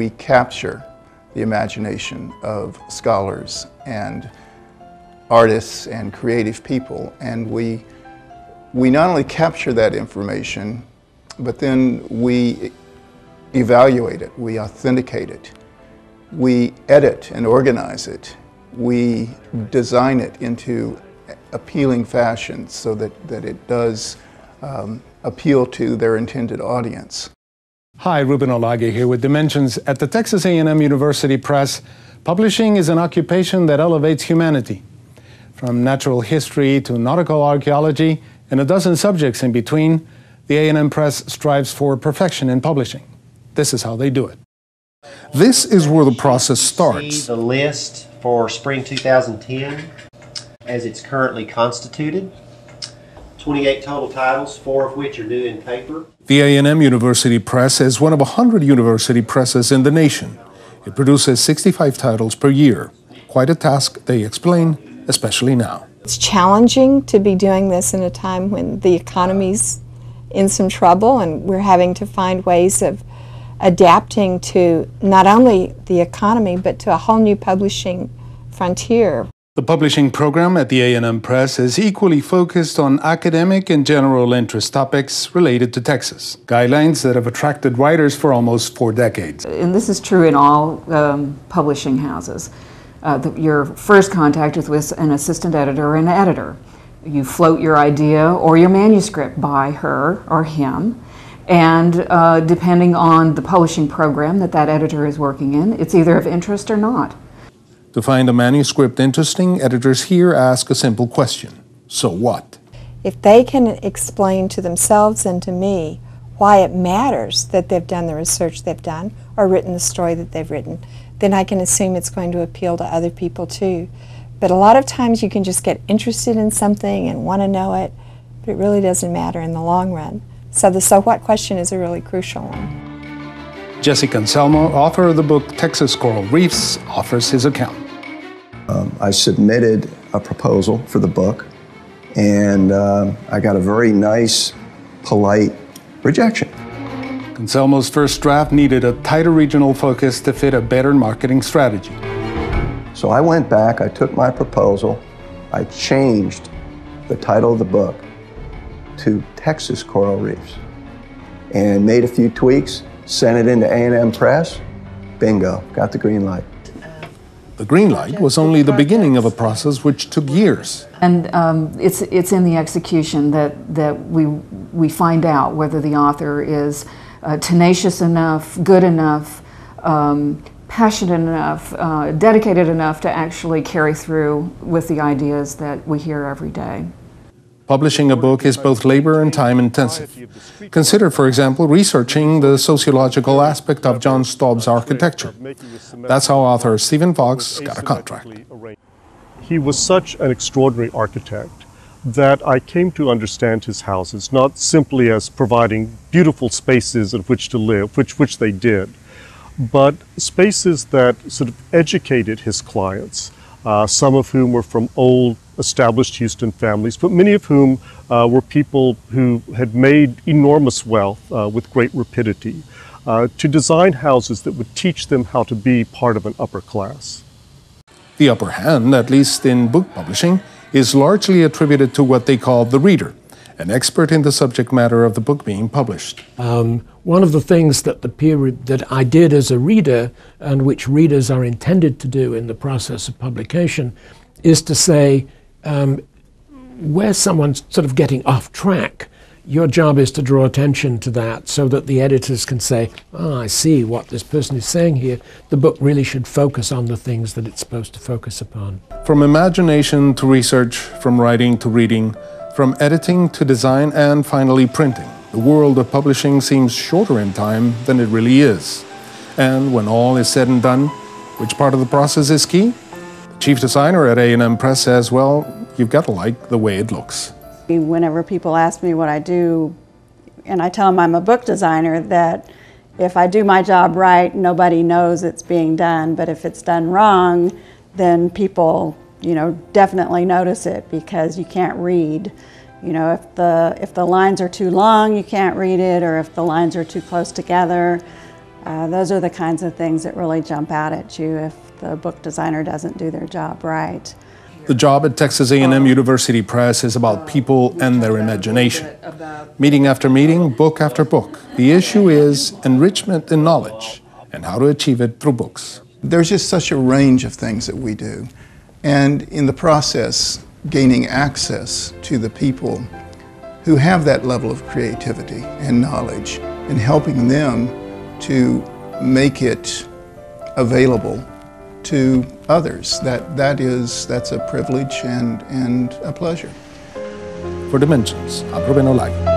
we capture the imagination of scholars and artists and creative people, and we not only capture that information, but then we evaluate it, we authenticate it, we edit and organize it, we design it into appealing fashion so that it does appeal to their intended audience. Hi, Ruben Olage here with Dimensions. At the Texas A&M University Press, publishing is an occupation that elevates humanity. From natural history to nautical archaeology and a dozen subjects in between, the A&M Press strives for perfection in publishing. This is how they do it. This is where the process starts. See the list for spring 2010 as it's currently constituted. 28 total titles, 4 of which are new in paper. The A&M University Press is one of 100 university presses in the nation. It produces 65 titles per year. Quite a task, they explain, especially now. It's challenging to be doing this in a time when the economy's in some trouble and we're having to find ways of adapting to not only the economy but to a whole new publishing frontier. The publishing program at the A&M Press is equally focused on academic and general interest topics related to Texas, guidelines that have attracted writers for almost 4 decades. And this is true in all publishing houses. Your first contact is with an assistant editor or an editor. You float your idea or your manuscript by her or him, and depending on the publishing program that editor is working in, it's either of interest or not. To find a manuscript interesting, editors here ask a simple question: so what? If they can explain to themselves and to me why it matters that they've done the research they've done or written the story that they've written, then I can assume it's going to appeal to other people too. But a lot of times you can just get interested in something and want to know it, but it really doesn't matter in the long run. So the so what question is a really crucial one. Jesse Conselmo, author of the book Texas Coral Reefs, offers his account. I submitted a proposal for the book, and I got a very nice, polite rejection. Conselmo's first draft needed a tighter regional focus to fit a better marketing strategy. So I went back, I took my proposal, I changed the title of the book to Texas Coral Reefs, and made a few tweaks, sent it into A&M Press, bingo, got the green light. The green light was only the beginning of a process which took years. And it's in the execution that we find out whether the author is tenacious enough, good enough, passionate enough, dedicated enough to actually carry through with the ideas that we hear every day. Publishing a book is both labor and time intensive. Consider, for example, researching the sociological aspect of John Staub's architecture. That's how author Stephen Fox got a contract. He was such an extraordinary architect that I came to understand his houses not simply as providing beautiful spaces in which to live, which they did, but spaces that sort of educated his clients, some of whom were from old established Houston families, but many of whom were people who had made enormous wealth with great rapidity, to design houses that would teach them how to be part of an upper class. The upper hand, at least in book publishing, is largely attributed to what they call the reader, an expert in the subject matter of the book being published. One of the things that I did as a reader, and which readers are intended to do in the process of publication, is to say, where someone's sort of getting off track, your job is to draw attention to that so that the editors can say, oh, I see what this person is saying here. The book really should focus on the things that it's supposed to focus upon. From imagination to research, from writing to reading, from editing to design, and finally printing, the world of publishing seems shorter in time than it really is. And when all is said and done, which part of the process is key? Chief designer at A&M Press says, well, you've got to like the way it looks. Whenever people ask me what I do, and I tell them I'm a book designer, that if I do my job right, nobody knows it's being done, but if it's done wrong, then people, definitely notice it because you can't read. If the lines are too long, you can't read it, or if the lines are too close together. Those are the kinds of things that really jump out at you if the book designer doesn't do their job right. The job at Texas A&M University Press is about people and their imagination. Meeting after meeting, book after book. The issue is enrichment in knowledge and how to achieve it through books. There's just such a range of things that we do. And in the process, gaining access to the people who have that level of creativity and knowledge and helping them to make it available to others. That's a privilege and a pleasure. For Dimensions, I'm Ruben Olagi.